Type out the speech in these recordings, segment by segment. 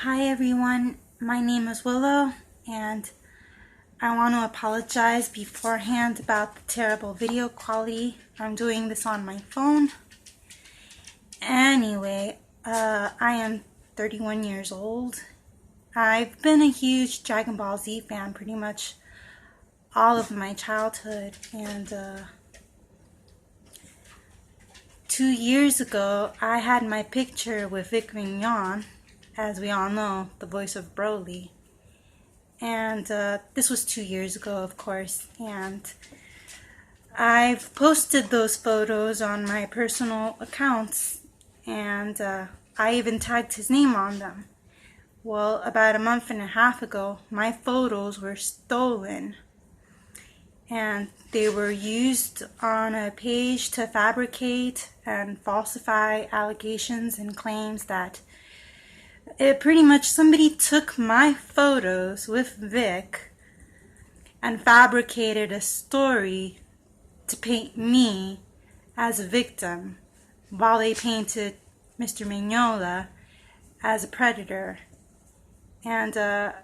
Hi everyone, my name is Willow, and I want to apologize beforehand about the terrible video quality. I'm doing this on my phone. Anyway, I am 31 years old. I've been a huge Dragon Ball Z fan pretty much all of my childhood, and 2 years ago I had my picture with Vic Mignon, as we all know, the voice of Broly. And this was 2 years ago, of course, and I've posted those photos on my personal accounts, and I even tagged his name on them. Well, about a month and a half ago, my photos were stolen, and they were used on a page to fabricate and falsify allegations and claims that pretty much somebody took my photos with Vic and fabricated a story to paint me as a victim while they painted Mr. Mignola as a predator. And I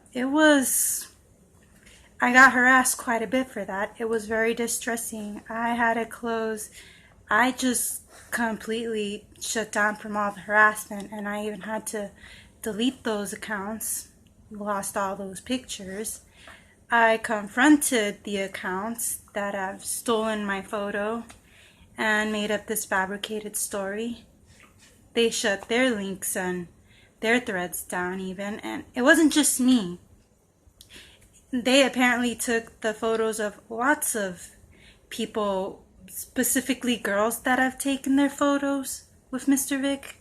got harassed quite a bit for that. It was very distressing. I had to close. I just completely shut down from all the harassment, and I even had to delete those accounts, lost all those pictures. I confronted the accounts that have stolen my photo and made up this fabricated story. They shut their links and their threads down even, and it wasn't just me. They apparently took the photos of lots of people, specifically girls that have taken their photos with Mr. Vic,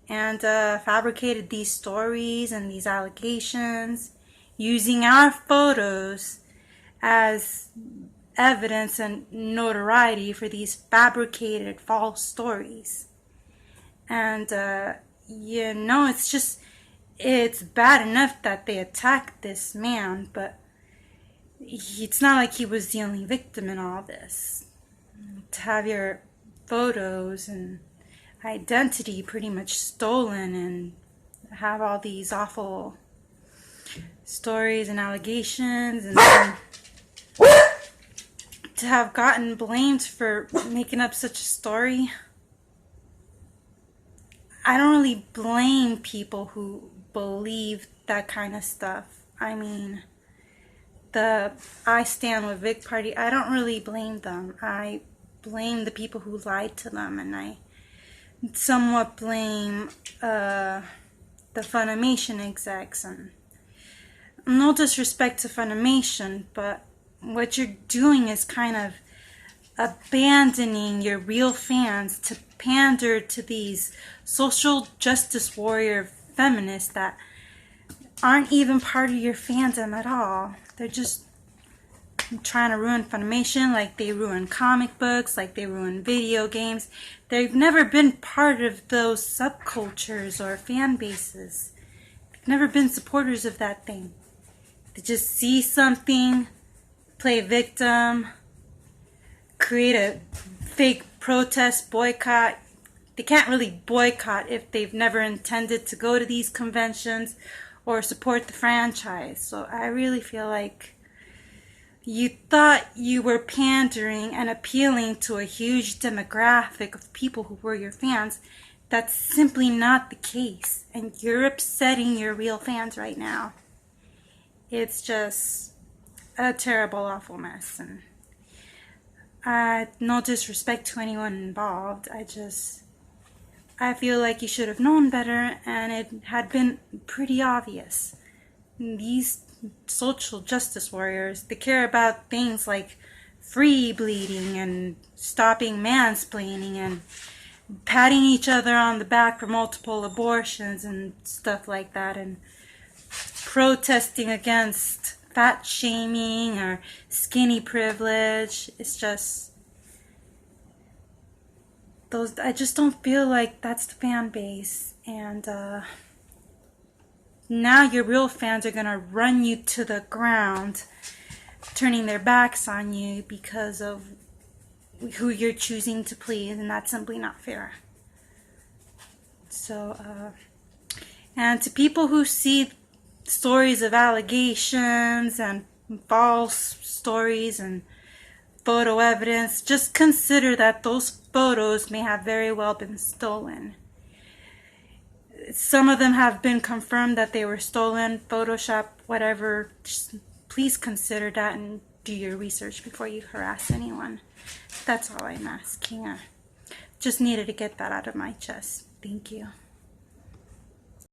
and fabricated these stories and these allegations using our photos as evidence and notoriety for these fabricated false stories. And it's bad enough that they attacked this man, but it's not like he was the only victim in all this. To have your photos and identity pretty much stolen and have all these awful stories and allegations, and to have gotten blamed for making up such a story. I don't really blame people who believe that kind of stuff. I mean, the I Stand With Vic party, I don't really blame them. I blame the people who lied to them, and I somewhat blame the Funimation execs. And no disrespect to Funimation, but what you're doing is kind of abandoning your real fans to pander to these social justice warrior feminists that aren't even part of your fandom at all. They're just trying to ruin Funimation like they ruin comic books, like they ruin video games. They've never been part of those subcultures or fan bases. They've never been supporters of that thing. They just see something, play victim, create a fake protest, boycott. They can't really boycott if they've never intended to go to these conventions or support the franchise. So I really feel like you thought you were pandering and appealing to a huge demographic of people who were your fans. That's simply not the case, and you're upsetting your real fans right now. It's just a terrible, awful mess, and no disrespect to anyone involved. I feel like you should have known better, and it had been pretty obvious. These social justice warriors, they care about things like free bleeding and stopping mansplaining and patting each other on the back for multiple abortions and stuff like that, and protesting against fat shaming or skinny privilege. It's just I just don't feel like that's the fan base. And now your real fans are gonna run you to the ground, turning their backs on you because of who you're choosing to please, and that's simply not fair. So And to people who see stories of allegations and false stories and photo evidence, just consider that those photos may have very well been stolen. Some of them have been confirmed that they were stolen, Photoshop, whatever. Just please consider that and do your research before you harass anyone. That's all I'm asking. Just needed to get that out of my chest. Thank you.